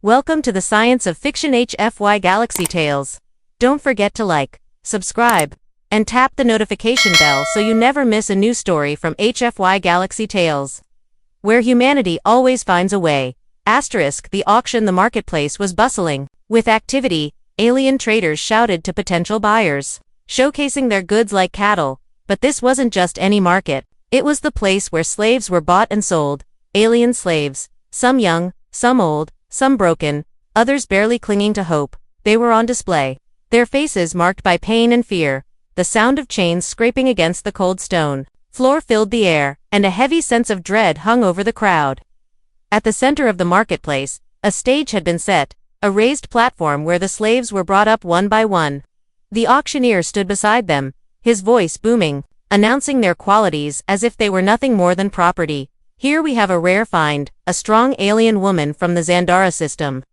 Welcome to the Science of Fiction HFY Galaxy Tales. Don't forget to like, subscribe, and tap the notification bell so you never miss a new story from HFY Galaxy Tales. Where humanity always finds a way. The auction. The marketplace was bustling with activity. Alien traders shouted to potential buyers, showcasing their goods like cattle. But this wasn't just any market. It was the place where slaves were bought and sold. Alien slaves, some young, some old, some broken, others barely clinging to hope. They were on display, their faces marked by pain and fear. The sound of chains scraping against the cold stone floor filled the air, and a heavy sense of dread hung over the crowd. At the center of the marketplace, a stage had been set, a raised platform where the slaves were brought up one by one. The auctioneer stood beside them, his voice booming, announcing their qualities as if they were nothing more than property. Here we have a rare find, a strong alien woman from the Zandara system.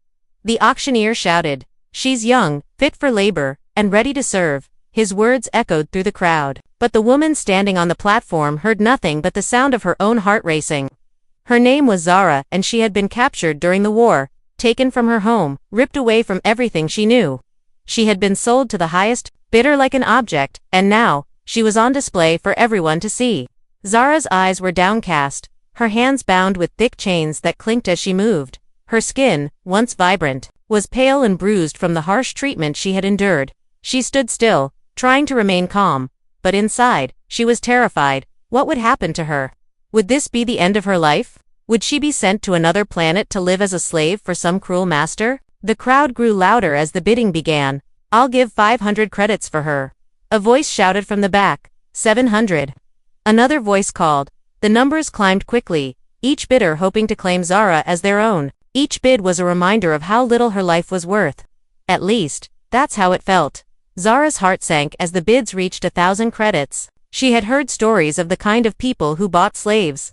The auctioneer shouted. She's young, fit for labor, and ready to serve. His words echoed through the crowd. But the woman standing on the platform heard nothing but the sound of her own heart racing. Her name was Zara, and she had been captured during the war, taken from her home, ripped away from everything she knew. She had been sold to the highest bidder like an object, and now, she was on display for everyone to see. Zara's eyes were downcast, her hands bound with thick chains that clinked as she moved. Her skin, once vibrant, was pale and bruised from the harsh treatment she had endured. She stood still, trying to remain calm, but inside, she was terrified. What would happen to her? Would this be the end of her life? Would she be sent to another planet to live as a slave for some cruel master? The crowd grew louder as the bidding began. I'll give 500 credits for her. A voice shouted from the back. 700. Another voice called. The numbers climbed quickly, each bidder hoping to claim Zara as their own. Each bid was a reminder of how little her life was worth. At least, that's how it felt. Zara's heart sank as the bids reached 1,000 credits. She had heard stories of the kind of people who bought slaves.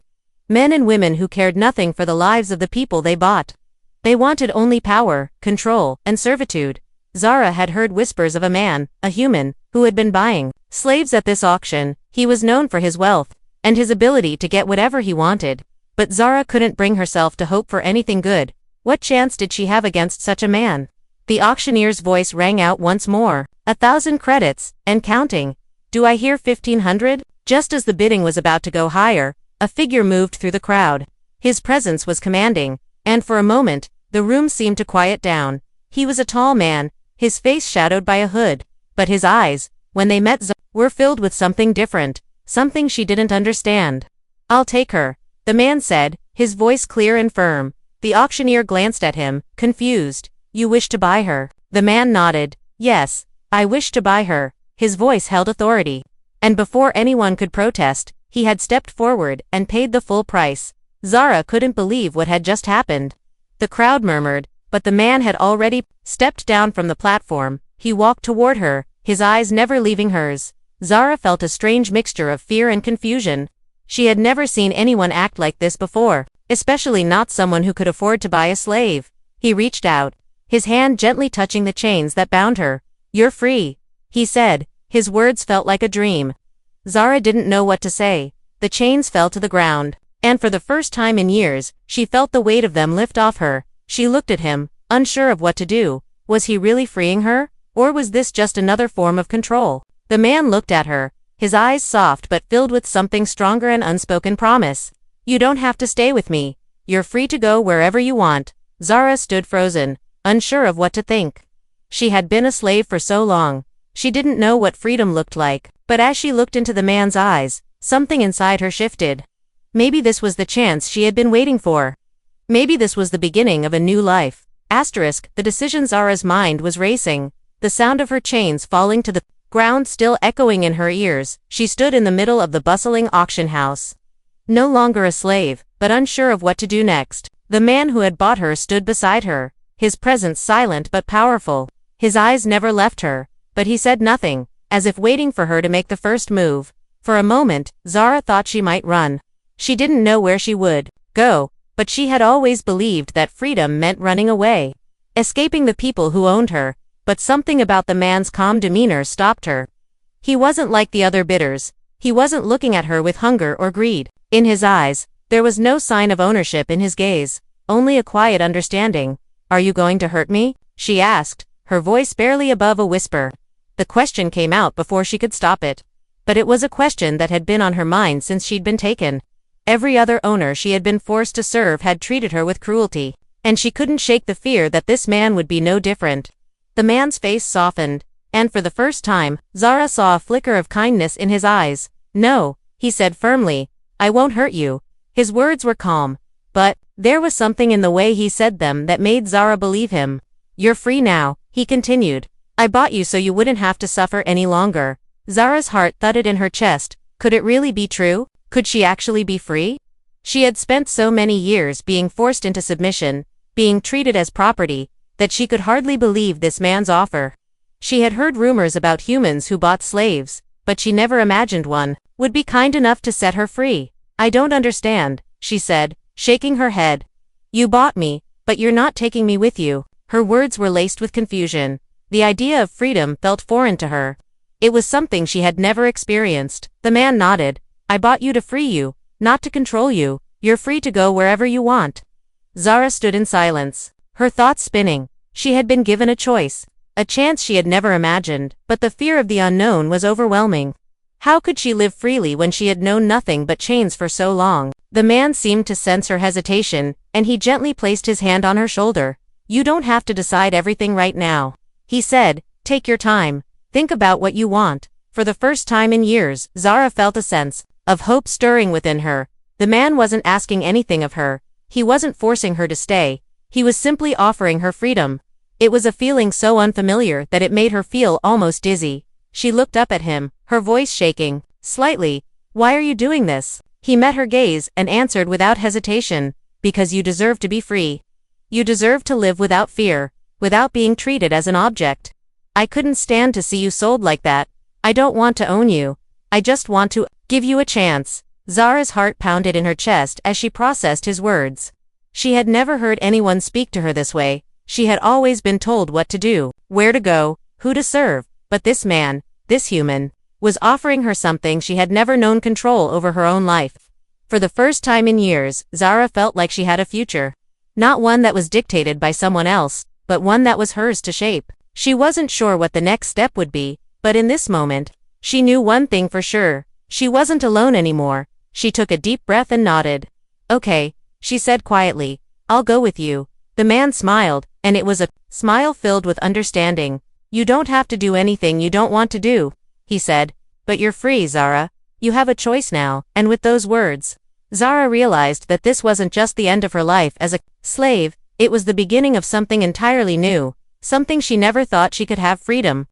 Men and women who cared nothing for the lives of the people they bought. They wanted only power, control, and servitude. Zara had heard whispers of a man, a human, who had been buying slaves at this auction. He was known for his wealth and his ability to get whatever he wanted. But Zara couldn't bring herself to hope for anything good. What chance did she have against such a man? The auctioneer's voice rang out once more. 1,000 credits, and counting. Do I hear 1,500? Just as the bidding was about to go higher, a figure moved through the crowd. His presence was commanding, and for a moment, the room seemed to quiet down. He was a tall man, his face shadowed by a hood, but his eyes, when they met Zara, were filled with something different, something she didn't understand. I'll take her, the man said, his voice clear and firm. The auctioneer glanced at him, confused. You wish to buy her? The man nodded. Yes, I wish to buy her. His voice held authority. And before anyone could protest, he had stepped forward and paid the full price. Zara couldn't believe what had just happened. The crowd murmured, but the man had already stepped down from the platform. He walked toward her, his eyes never leaving hers. Zara felt a strange mixture of fear and confusion. She had never seen anyone act like this before, especially not someone who could afford to buy a slave. He reached out, his hand gently touching the chains that bound her. You're free, he said. His words felt like a dream. Zara didn't know what to say. The chains fell to the ground, and for the first time in years, she felt the weight of them lift off her. She looked at him, unsure of what to do. Was he really freeing her, or was this just another form of control? The man looked at her, his eyes soft but filled with something stronger, an unspoken promise. You don't have to stay with me. You're free to go wherever you want. Zara stood frozen, unsure of what to think. She had been a slave for so long. She didn't know what freedom looked like, but as she looked into the man's eyes, something inside her shifted. Maybe this was the chance she had been waiting for. Maybe this was the beginning of a new life. The decision. Zara's mind was racing, the sound of her chains falling to the ground still echoing in her ears. She stood in the middle of the bustling auction house. No longer a slave, but unsure of what to do next. The man who had bought her stood beside her, his presence silent but powerful. His eyes never left her, but he said nothing, as if waiting for her to make the first move. For a moment, Zara thought she might run. She didn't know where she would go, but she had always believed that freedom meant running away, escaping the people who owned her. But something about the man's calm demeanor stopped her. He wasn't like the other bidders. He wasn't looking at her with hunger or greed. In his eyes, there was no sign of ownership. In his gaze, only a quiet understanding. Are you going to hurt me? She asked, her voice barely above a whisper. The question came out before she could stop it. But it was a question that had been on her mind since she'd been taken. Every other owner she had been forced to serve had treated her with cruelty, and she couldn't shake the fear that this man would be no different. The man's face softened, and for the first time, Zara saw a flicker of kindness in his eyes. No, he said firmly, I won't hurt you. His words were calm, but there was something in the way he said them that made Zara believe him. You're free now, he continued. I bought you so you wouldn't have to suffer any longer. Zara's heart thudded in her chest. Could it really be true? Could she actually be free? She had spent so many years being forced into submission, being treated as property, that she could hardly believe this man's offer. She had heard rumors about humans who bought slaves, but she never imagined one would be kind enough to set her free. I don't understand, she said, shaking her head. You bought me, but you're not taking me with you. Her words were laced with confusion. The idea of freedom felt foreign to her. It was something she had never experienced. The man nodded. I bought you to free you, not to control you. You're free to go wherever you want. Zara stood in silence, her thoughts spinning. She had been given a choice, a chance she had never imagined, but the fear of the unknown was overwhelming. How could she live freely when she had known nothing but chains for so long? The man seemed to sense her hesitation, and he gently placed his hand on her shoulder. You don't have to decide everything right now, he said. Take your time. Think about what you want. For the first time in years, Zara felt a sense of hope stirring within her. The man wasn't asking anything of her. He wasn't forcing her to stay. He was simply offering her freedom. It was a feeling so unfamiliar that it made her feel almost dizzy. She looked up at him, her voice shaking slightly. Why are you doing this? He met her gaze and answered without hesitation. Because you deserve to be free. You deserve to live without fear, without being treated as an object. I couldn't stand to see you sold like that. I don't want to own you. I just want to give you a chance. Zara's heart pounded in her chest as she processed his words. She had never heard anyone speak to her this way. She had always been told what to do, where to go, who to serve, but this man, this human, was offering her something she had never known: control over her own life. For the first time in years, Zara felt like she had a future. Not one that was dictated by someone else, but one that was hers to shape. She wasn't sure what the next step would be, but in this moment, she knew one thing for sure. She wasn't alone anymore. She took a deep breath and nodded. Okay, she said quietly. I'll go with you. The man smiled, and it was a smile filled with understanding. You don't have to do anything you don't want to do, he said. But you're free, Zara. You have a choice now. And with those words, Zara realized that this wasn't just the end of her life as a slave, it was the beginning of something entirely new, something she never thought she could have: freedom.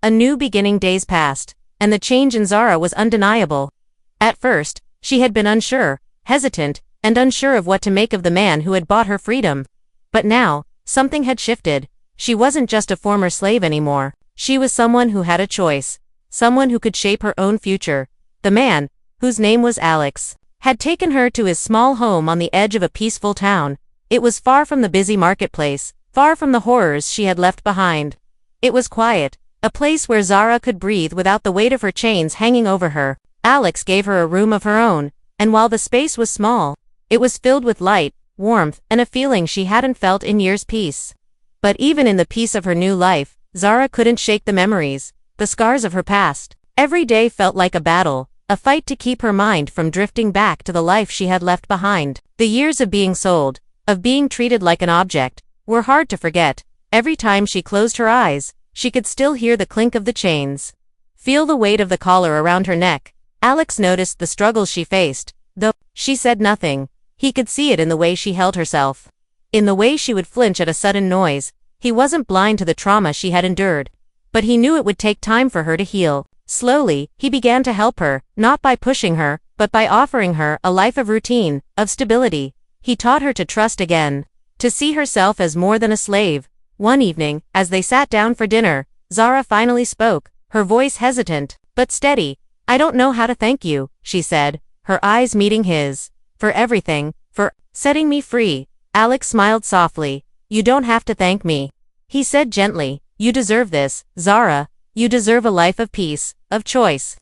A new beginning. Days passed, and the change in Zara was undeniable. At first, she had been unsure, hesitant, and unsure of what to make of the man who had bought her freedom. But now, something had shifted. She wasn't just a former slave anymore. She was someone who had a choice, someone who could shape her own future. The man, whose name was Alex, had taken her to his small home on the edge of a peaceful town. It was far from the busy marketplace, far from the horrors she had left behind. It was quiet, a place where Zara could breathe without the weight of her chains hanging over her. Alex gave her a room of her own, and while the space was small, it was filled with light, warmth, and a feeling she hadn't felt in years: peace. But even in the peace of her new life, Zara couldn't shake the memories, the scars of her past. Every day felt like a battle, a fight to keep her mind from drifting back to the life she had left behind. The years of being sold, of being treated like an object, were hard to forget. Every time she closed her eyes, she could still hear the clink of the chains, feel the weight of the collar around her neck. Alex noticed the struggles she faced, though she said nothing. He could see it in the way she held herself, in the way she would flinch at a sudden noise. He wasn't blind to the trauma she had endured, but he knew it would take time for her to heal. Slowly, he began to help her, not by pushing her, but by offering her a life of routine, of stability. He taught her to trust again, to see herself as more than a slave. One evening, as they sat down for dinner, Zara finally spoke, her voice hesitant, but steady. I don't know how to thank you, she said, her eyes meeting his. For everything, for setting me free. Alex smiled softly. You don't have to thank me, he said gently. You deserve this, Zara. You deserve a life of peace, of choice.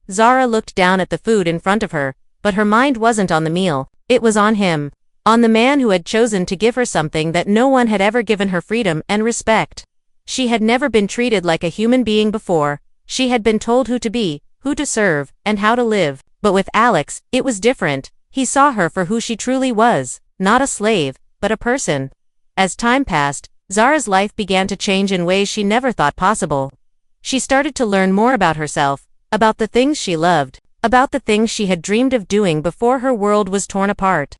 Zara looked down at the food in front of her, but her mind wasn't on the meal. It was on him. On the man who had chosen to give her something that no one had ever given her: freedom and respect. She had never been treated like a human being before. She had been told who to be, who to serve, and how to live. But with Alex, it was different. He saw her for who she truly was, not a slave, but a person. As time passed, Zara's life began to change in ways she never thought possible. She started to learn more about herself, about the things she loved, about the things she had dreamed of doing before her world was torn apart.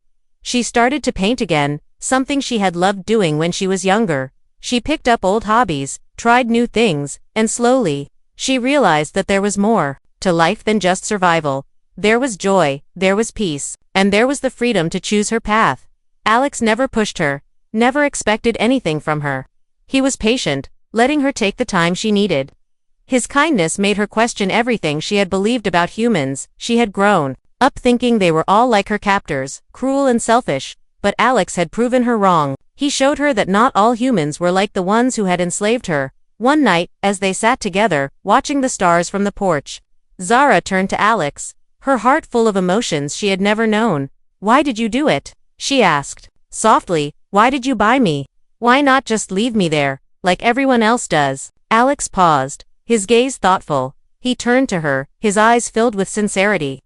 She started to paint again, something she had loved doing when she was younger. She picked up old hobbies, tried new things, and slowly, she realized that there was more to life than just survival. There was joy, there was peace, and there was the freedom to choose her path. Alex never pushed her, never expected anything from her. He was patient, letting her take the time she needed. His kindness made her question everything she had believed about humans. She had grown up thinking they were all like her captors, cruel and selfish, but Alex had proven her wrong. He showed her that not all humans were like the ones who had enslaved her. One night, as they sat together, watching the stars from the porch, Zara turned to Alex, her heart full of emotions she had never known. "Why did you do it?" she asked. Softly, "Why did you buy me? Why not just leave me there, like everyone else does?" Alex paused, his gaze thoughtful. He turned to her, his eyes filled with sincerity.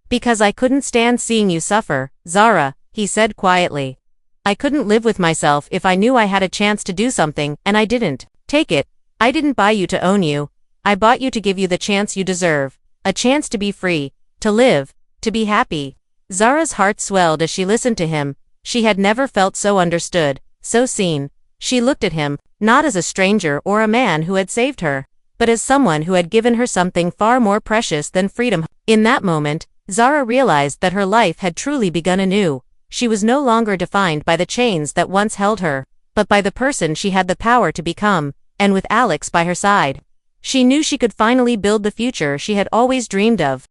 "Because I couldn't stand seeing you suffer, Zara," he said quietly. "I couldn't live with myself if I knew I had a chance to do something, and I didn't. Take it. I didn't buy you to own you. I bought you to give you the chance you deserve. A chance to be free, to live, to be happy." Zara's heart swelled as she listened to him. She had never felt so understood, so seen. She looked at him, not as a stranger or a man who had saved her, but as someone who had given her something far more precious than freedom. In that moment, Zara realized that her life had truly begun anew. She was no longer defined by the chains that once held her, but by the person she had the power to become, and with Alex by her side, she knew she could finally build the future she had always dreamed of.